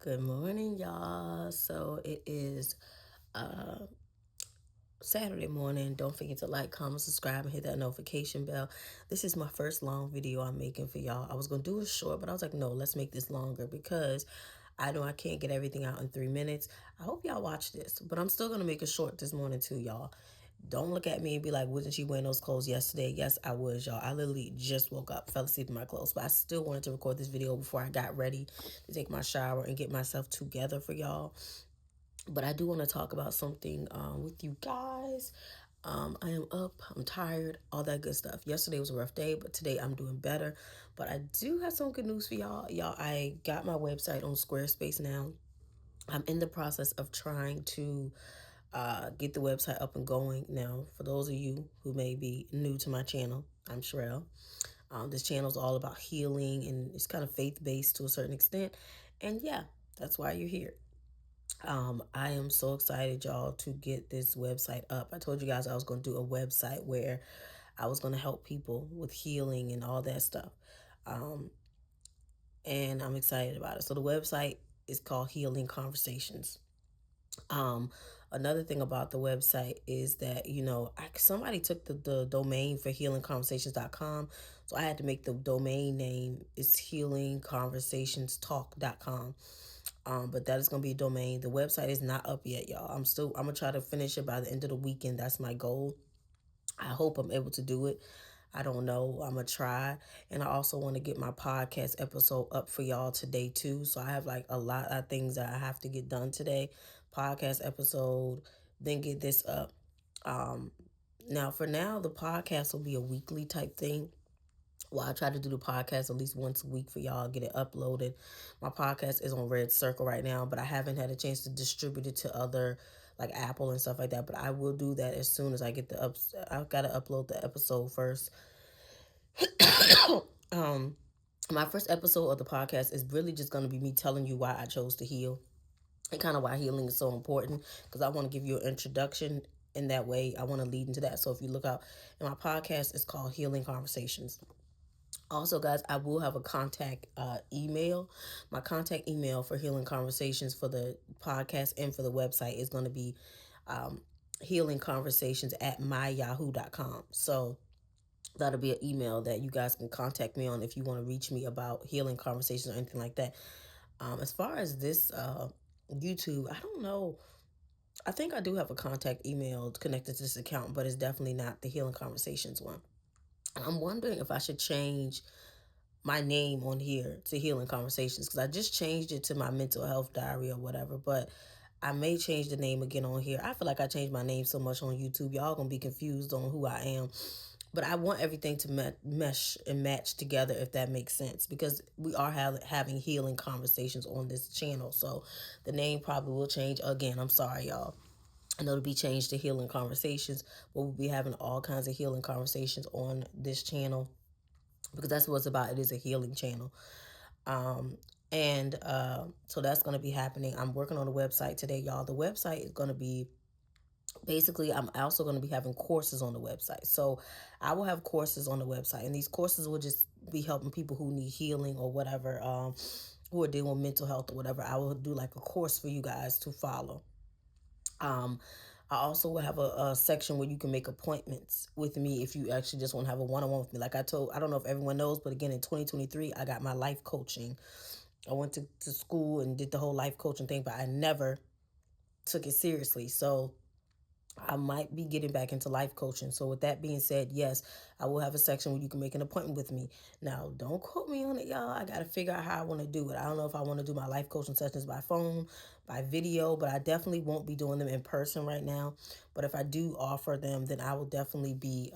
Good morning, y'all. So it is Saturday morning. Don't forget to like, comment, subscribe, and hit that notification bell. This is my first long video I'm making for y'all. I was going to do it short, but I was like, no, let's make this longer because I know I can't get everything out in 3 minutes. I hope y'all watch this, but I'm still going to make it short this morning too, y'all. Don't look at me and be like, wasn't she wearing those clothes yesterday? Yes, I was, y'all. I literally just woke up, fell asleep in my clothes, but I still wanted to record this video before I got ready to take my shower and get myself together for y'all. But I do want to talk about something with you guys. I am up, I'm tired, all that good stuff. Yesterday was a rough day, but today I'm doing better. But I do have some good news for y'all. I got my website on Squarespace now. I'm in the process of trying to get the website up and going. Now, for those of you who may be new to my channel, I'm Sherelle. This channel is all about healing and it's kind of faith-based to a certain extent. And yeah, that's why you're here. I am so excited, y'all, to get this website up. I told you guys I was going to do a website where I was going to help people with healing and all that stuff. And I'm excited about it. So the website is called Healing Conversations. Um, Another thing about the website is that, somebody took the domain for healingconversations.com. So I had to make the domain name is healingconversationstalk.com. But that is going to be a domain. The website is not up yet, y'all. I'm going to try to finish it by the end of the weekend. That's my goal. I hope I'm able to do it. I don't know. I'm going to try. And I also want to get my podcast episode up for y'all today, too. So I have like a lot of things that I have to get done today. Podcast episode, then get this up. Now, for now, the podcast will be a weekly type thing. Well, I try to do the podcast at least once a week for y'all, get it uploaded. My podcast is on Red Circle right now, but I haven't had a chance to distribute it to other, like Apple and stuff like that. But I will do that as soon as I get I've got to upload the episode first. um, my first episode of the podcast is really just going to be me telling you why I chose to heal and kind of why healing is so important because I want to give you an introduction in that way. I want to lead into that. So if you look out, and my podcast is called Healing Conversations. Also, guys, I will have a contact email. My contact email for Healing Conversations for the podcast and for the website is going to be healingconversations@myyahoo.com. So that'll be an email that you guys can contact me on if you want to reach me about healing conversations or anything like that. As far as this YouTube, I don't know. I think I do have a contact email connected to this account, but it's definitely not the Healing Conversations one. I'm wondering if I should change my name on here to Healing Conversations because I just changed it to my mental health diary or whatever, but I may change the name again on here. I feel like I changed my name so much on YouTube. Y'all gonna be confused on who I am. But I want everything to mesh and match together, if that makes sense, because we are having healing conversations on this channel. So the name probably will change again. I'm sorry, y'all. I know it'll be changed to Healing Conversations, but we'll be having all kinds of healing conversations on this channel because that's what it's about. It is a healing channel. And so that's going to be happening. I'm working on the website today, y'all. The website is going to be basically, I'm also going to be having courses on the website. So I will have courses on the website, and these courses will just be helping people who need healing or whatever, who are dealing with mental health or whatever. I will do like a course for you guys to follow. Um, I also will have a section where you can make appointments with me if you actually just want to have a one-on-one with me. Like I don't know if everyone knows, but again, in 2023, I got my life coaching. I went to school and did the whole life coaching thing, but I never took it seriously. So I might be getting back into life coaching. So with that being said, yes, I will have a section where you can make an appointment with me. Now, don't quote me on it, y'all. I got to figure out how I want to do it. I don't know if I want to do my life coaching sessions by phone, by video, but I definitely won't be doing them in person right now. But if I do offer them, then I will definitely be,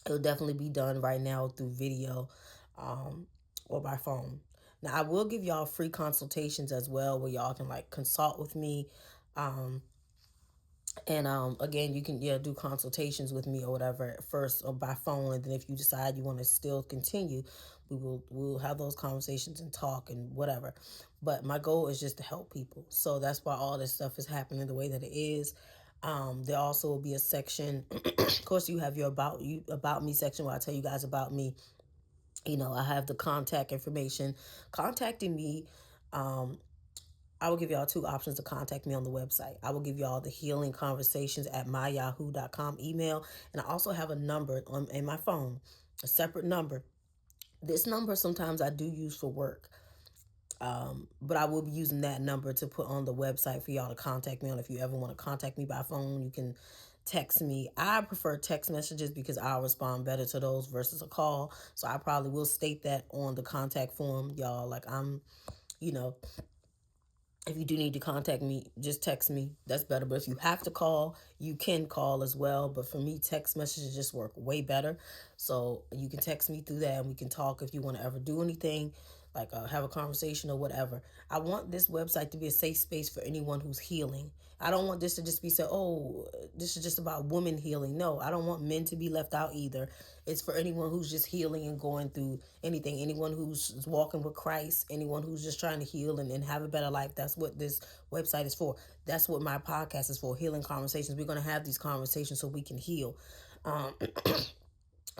it'll definitely be done right now through video or by phone. Now, I will give y'all free consultations as well where y'all can like consult with me. And again, you can do consultations with me or whatever at first or by phone, and then if you decide you want to still continue, we'll have those conversations and talk and whatever. But my goal is just to help people, so that's why all this stuff is happening the way that it is. There also will be a section. Of course, you have your about me section where I tell you guys about me. I have the contact information. Contacting me I will give y'all two options to contact me on the website. I will give y'all the healing conversations at myyahoo.com email. And I also have a number in my phone, a separate number. This number sometimes I do use for work. But I will be using that number to put on the website for y'all to contact me on. If you ever want to contact me by phone, you can text me. I prefer text messages because I'll respond better to those versus a call. So I probably will state that on the contact form, y'all. Like you know, if you do need to contact me, just text me. That's better. But if you have to call, you can call as well. But for me, text messages just work way better. So you can text me through that and we can talk if you want to ever do anything, like have a conversation or whatever. I want this website to be a safe space for anyone who's healing. I don't want this to just be said, oh, this is just about women healing. No, I don't want men to be left out either. It's for anyone who's just healing and going through anything. Anyone who's walking with Christ, anyone who's just trying to heal and have a better life. That's what this website is for. That's what my podcast is for, healing conversations. We're going to have these conversations so we can heal.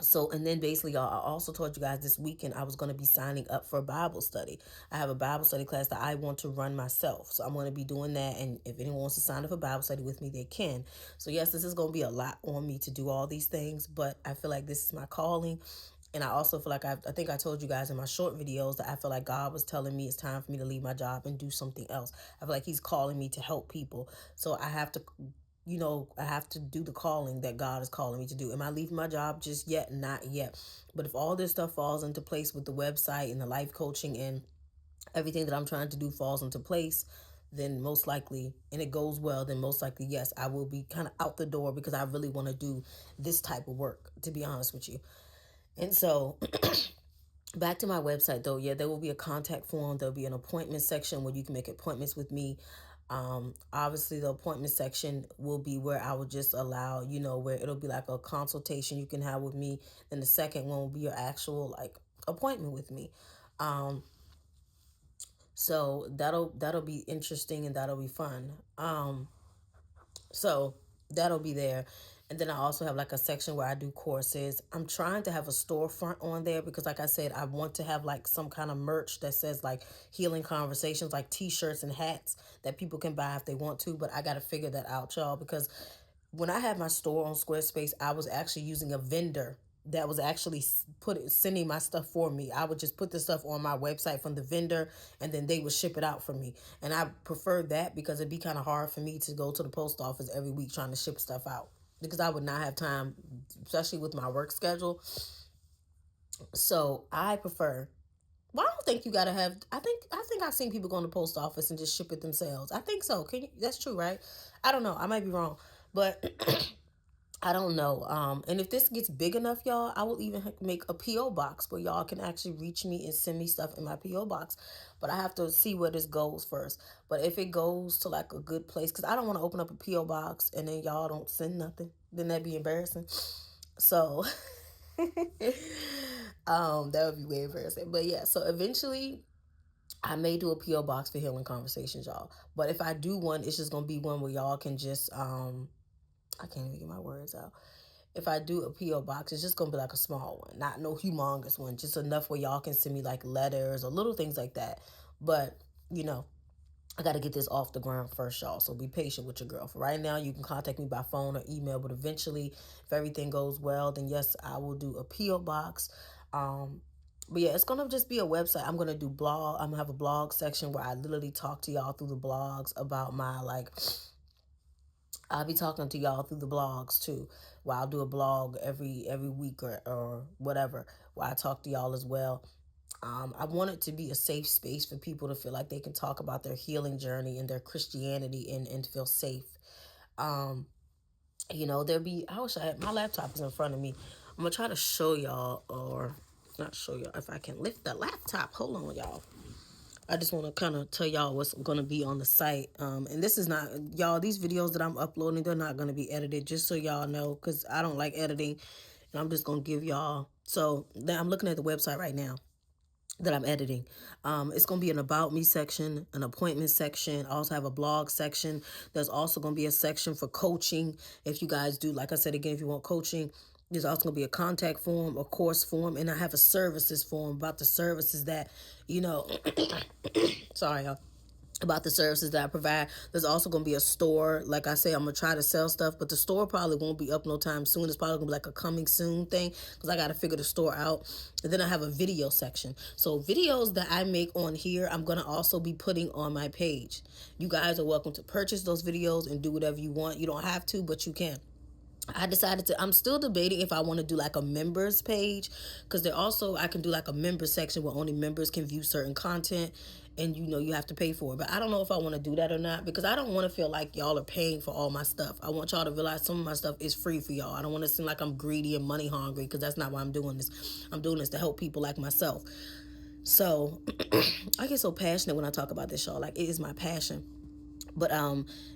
So, and then basically, y'all, I also told you guys this weekend I was going to be signing up for a Bible study. I have a Bible study class that I want to run myself. So I'm going to be doing that. And if anyone wants to sign up for Bible study with me, they can. So yes, this is going to be a lot on me to do all these things, but I feel like this is my calling. And I also feel like I think I told you guys in my short videos that I feel like God was telling me it's time for me to leave my job and do something else. I feel like he's calling me to help people. So I have to, I have to do the calling that God is calling me to do. Am I leaving my job just yet? Not yet. But if all this stuff falls into place with the website and the life coaching and everything that I'm trying to do falls into place, then most likely, and it goes well, then most likely, yes, I will be kind of out the door because I really want to do this type of work, to be honest with you. And so back to my website though, yeah, there will be a contact form. There'll be an appointment section where you can make appointments with me. Obviously the appointment section will be where I will just allow, where it'll be like a consultation you can have with me. Then the second one will be your actual like appointment with me. So that'll be interesting and that'll be fun. So that'll be there. And then I also have like a section where I do courses. I'm trying to have a storefront on there because like I said, I want to have like some kind of merch that says like healing conversations, like t-shirts and hats that people can buy if they want to. But I got to figure that out, y'all, because when I had my store on Squarespace, I was actually using a vendor that was actually sending my stuff for me. I would just put the stuff on my website from the vendor and then they would ship it out for me. And I preferred that because it'd be kind of hard for me to go to the post office every week trying to ship stuff out because I would not have time, especially with my work schedule. So I prefer. Well, I don't think you gotta have. I think I've seen people go to the post office and just ship it themselves. I think so. Can you? That's true, right? I don't know. I might be wrong, but I don't know. And if this gets big enough, y'all, I will even make a P.O. box where y'all can actually reach me and send me stuff in my P.O. box. But I have to see where this goes first. But if it goes to like a good place, because I don't want to open up a P.O. box and then y'all don't send nothing, then that'd be embarrassing. So that would be way embarrassing. But yeah, so eventually I may do a P.O. box for healing conversations, y'all. But if I do one, it's just gonna be one where y'all can just I can't even get my words out. If I do a P.O. box, it's just gonna be like a small one, not no humongous one, just enough where y'all can send me like letters or little things like that. But I got to get this off the ground first, y'all. So be patient with your girl. For right now, you can contact me by phone or email. But eventually, if everything goes well, then yes, I will do a P.O. box. But yeah, it's gonna just be a website. I'm gonna do blog. I'm gonna have a blog section where I literally talk to y'all through the blogs about my like I'll be talking to y'all through the blogs too. Where I'll do a blog every week or whatever. Where I talk to y'all as well. I want it to be a safe space for people to feel like they can talk about their healing journey and their Christianity and feel safe. I wish I had my laptop is in front of me. I'm gonna try to show y'all or not show y'all if I can lift the laptop. Hold on, y'all. I just want to kind of tell y'all what's going to be on the site. And this is not, y'all, these videos that I'm uploading, they're not going to be edited, just so y'all know, because I don't like editing. And I'm just going to give y'all. So I'm looking at the website right now that I'm editing. It's going to be an about me section, an appointment section. I also have a blog section. There's also going to be a section for coaching. If you guys do, like I said, again, if you want coaching, there's also going to be a contact form, a course form, and I have a services form about the services that, sorry, y'all. about the services that I provide. There's also going to be a store. Like I say, I'm going to try to sell stuff, but the store probably won't be up no time soon. It's probably going to be like a coming soon thing because I got to figure the store out. And then I have a video section. So videos that I make on here, I'm going to also be putting on my page. You guys are welcome to purchase those videos and do whatever you want. You don't have to, but you can. I decided to, I'm still debating if I want to do like a members page, because there also, I can do like a members section where only members can view certain content, and you know, you have to pay for it. But I don't know if I want to do that or not, because I don't want to feel like y'all are paying for all my stuff. I want y'all to realize some of my stuff is free for y'all. I don't want to seem like I'm greedy and money hungry, because that's not why I'm doing this. I'm doing this to help people like myself. So I get so passionate when I talk about this, y'all. Like, it is my passion. But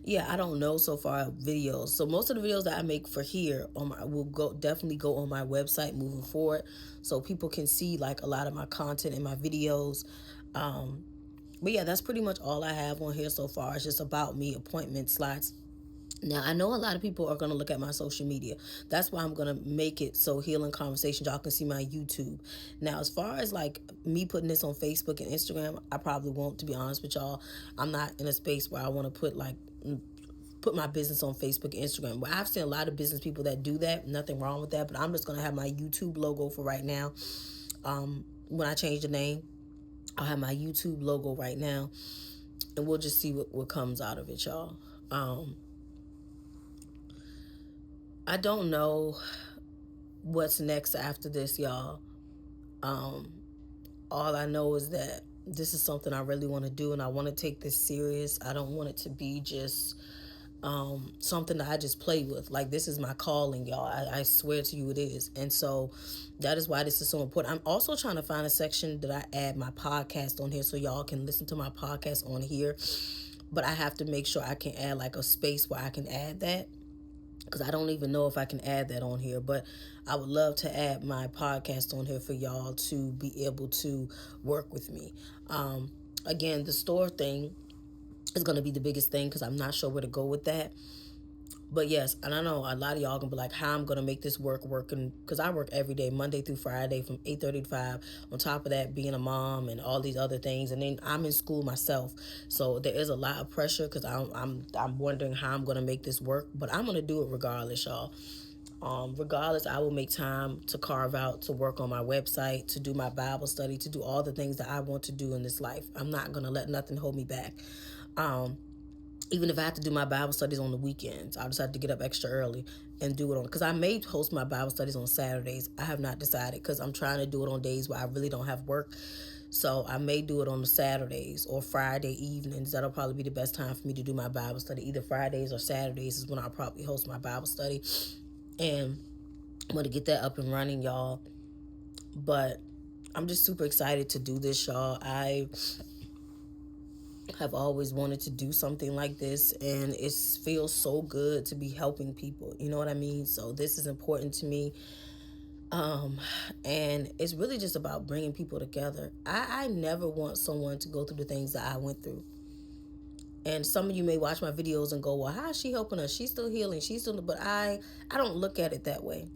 yeah, I don't know so far videos. So most of the videos that I make for here on my will definitely go on my website moving forward, so people can see like a lot of my content and my videos. But yeah, that's pretty much all I have on here so far. It's just about me, appointment slots. Now, I know a lot of people are going to look at my social media. That's why I'm going to make it so Healing Conversations, y'all can see my YouTube. Now, as far as like me putting this on Facebook and Instagram, I probably won't, to be honest with y'all. I'm not in a space where I want to put my business on Facebook and Instagram. But I've seen a lot of business people that do that. Nothing wrong with that. But I'm just going to have my YouTube logo for right now. When I change the name, I'll have my YouTube logo right now. And we'll just see what comes out of it, y'all. I don't know what's next after this, y'all. All I know is that this is something I really want to do, and I want to take this serious. I don't want it to be just something that I just play with. Like, this is my calling, y'all. I swear to you it is. And so that is why this is so important. I'm also trying to find a section that I add my podcast on here, so y'all can listen to my podcast on here. But I have to make sure I can add like a space where I can add that, because I don't even know if I can add that on here. But I would love to add my podcast on here for y'all to be able to work with me. Again, the store thing is going to be the biggest thing, because I'm not sure where to go with that. But yes, and I know a lot of y'all gonna be like, how I'm gonna make this working, because I work every day, Monday through Friday from 8:30 to 5. On top of that, being a mom and all these other things, and then I'm in school myself, so there is a lot of pressure, because I'm wondering how I'm gonna make this work. But I'm gonna do it regardless, y'all. Regardless, I will make time to carve out to work on my website, to do my Bible study, to do all the things that I want to do in this life. I'm not gonna let nothing hold me back. Even if I have to do my Bible studies on the weekends, I'll just have to get up extra early and do it on, because I may host my Bible studies on Saturdays. I have not decided, because I'm trying to do it on days where I really don't have work. So I may do it on the Saturdays or Friday evenings. That'll probably be the best time for me to do my Bible study. Either Fridays or Saturdays is when I'll probably host my Bible study. And I'm going to get that up and running, y'all. But I'm just super excited to do this, y'all. I have always wanted to do something like this, and it feels so good to be helping people. You know what I mean? So this is important to me. And it's really just about bringing people together. I never want someone to go through the things that I went through. And some of you may watch my videos and go, well, how is she helping us? She's still healing. She's still, but I don't look at it that way.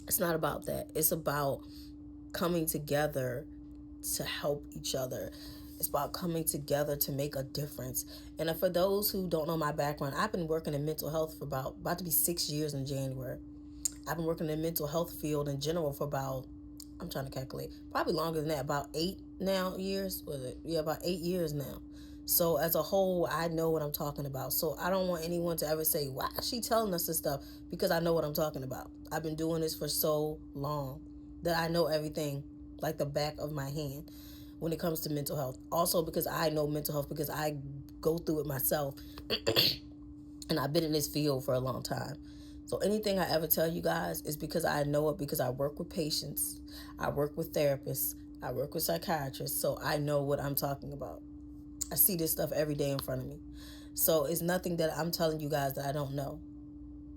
It's not about that. It's about coming together to help each other. It's about coming together to make a difference. And for those who don't know my background, I've been working in mental health for about to be 6 years in January. I've been working in the mental health field in general for about, I'm trying to calculate, probably longer than that, about 8 years. Was it? Yeah, about 8 years now. So as a whole, I know what I'm talking about. So I don't want anyone to ever say, why is she telling us this stuff? Because I know what I'm talking about. I've been doing this for so long that I know everything like the back of my hand when it comes to mental health. Also because I know mental health, because I go through it myself. And I've been in this field for a long time. So anything I ever tell you guys is because I know it, because I work with patients, I work with therapists, I work with psychiatrists, so I know what I'm talking about. I see this stuff every day in front of me. So it's nothing that I'm telling you guys that I don't know.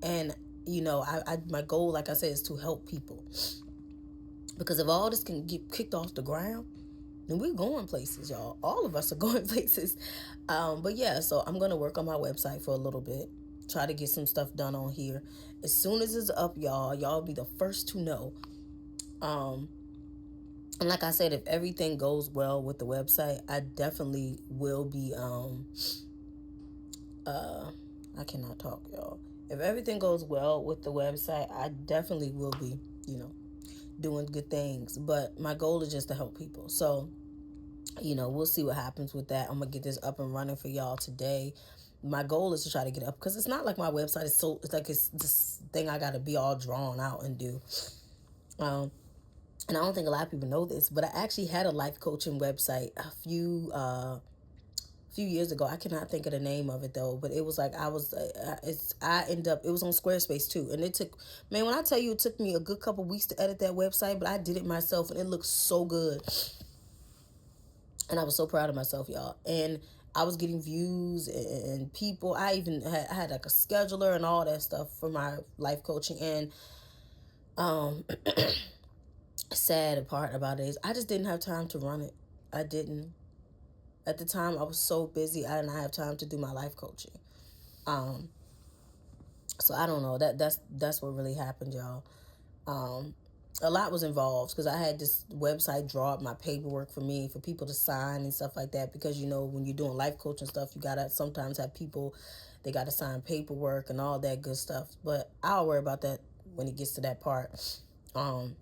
And, you know, my goal, like I said, is to help people. Because if all this can get kicked off the ground, then we're going places, y'all. All of us are going places. But yeah, so I'm going to work on my website for a little bit. Try to get some stuff done on here. As soon as it's up, y'all be the first to know. And like I said, if everything goes well with the website, I definitely will be I cannot talk, y'all. If everything goes well with the website, I definitely will be, doing good things. But my goal is just to help people. So, we'll see what happens with that. I'm gonna get this up and running for y'all today. My goal is to try to get it up because it's not like my website is it's like it's this thing I gotta be all drawn out and do. Um, and I don't think a lot of people know this, but I actually had a life coaching website a few years ago. I cannot think of the name of it though, but it was like I ended up, it was on Squarespace too, and it took, man, when I tell you, it took me a good couple weeks to edit that website, but I did it myself and it looked so good, and I was so proud of myself, y'all. And I was getting views and people. I even had like a scheduler and all that stuff for my life coaching. And um sad part about it is I just didn't have time to run it. I didn't. At the time, I was so busy, I did not have time to do my life coaching. Um, so I don't know. That's what really happened, y'all. Um, a lot was involved because I had this website draw up my paperwork for me for people to sign and stuff like that. Because when you're doing life coaching stuff, you gotta sometimes have people, they gotta sign paperwork and all that good stuff. But I'll worry about that when it gets to that part. Um,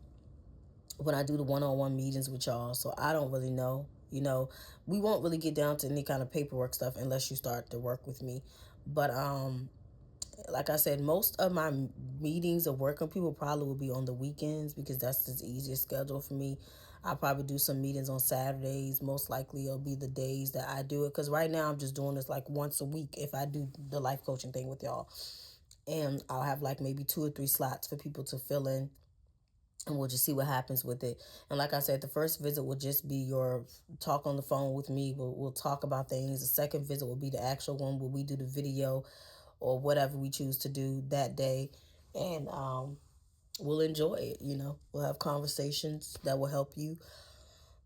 when I do the one-on-one meetings with y'all. So I don't really know. We won't really get down to any kind of paperwork stuff unless you start to work with me. But like I said, most of my meetings of working people probably will be on the weekends because that's the easiest schedule for me. I'll probably do some meetings on Saturdays. Most likely it'll be the days that I do it because right now I'm just doing this like once a week if I do the life coaching thing with y'all. And I'll have like maybe 2 or 3 slots for people to fill in, and we'll just see what happens with it. And like I said, the first visit will just be your talk on the phone with me. We'll talk about things. The second visit will be the actual one where we do the video or whatever we choose to do that day. And we'll enjoy it. We'll have conversations that will help you.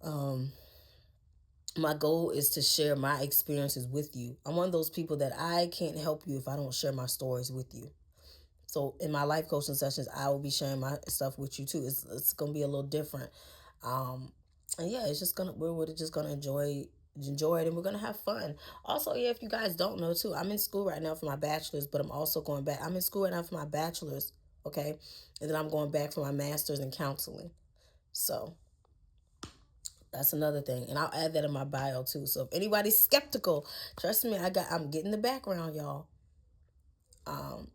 Um, my goal is to share my experiences with you. I'm one of those people that I can't help you if I don't share my stories with you. So in my life coaching sessions, I will be sharing my stuff with you too. It's gonna be a little different, um, and yeah, it's just gonna we're just gonna enjoy it, and we're gonna have fun. Also, yeah, if you guys don't know too, I'm in school right now for my bachelor's, but I'm also going back. I'm in school right now for my bachelor's, okay, and then I'm going back for my master's in counseling. So that's another thing, and I'll add that in my bio too. So if anybody's skeptical, trust me, I'm getting the background, y'all. Um,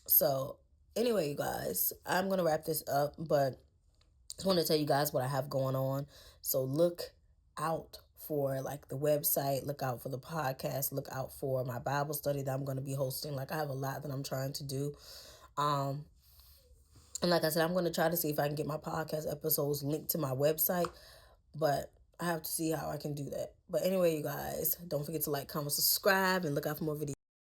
So, anyway, you guys, I'm going to wrap this up, but I just want to tell you guys what I have going on. So, look out for like the website, look out for the podcast, look out for my Bible study that I'm going to be hosting. Like, I have a lot that I'm trying to do. Um, and like I said, I'm going to try to see if I can get my podcast episodes linked to my website, but I have to see how I can do that. But anyway, you guys, don't forget to like, comment, subscribe, and look out for more videos.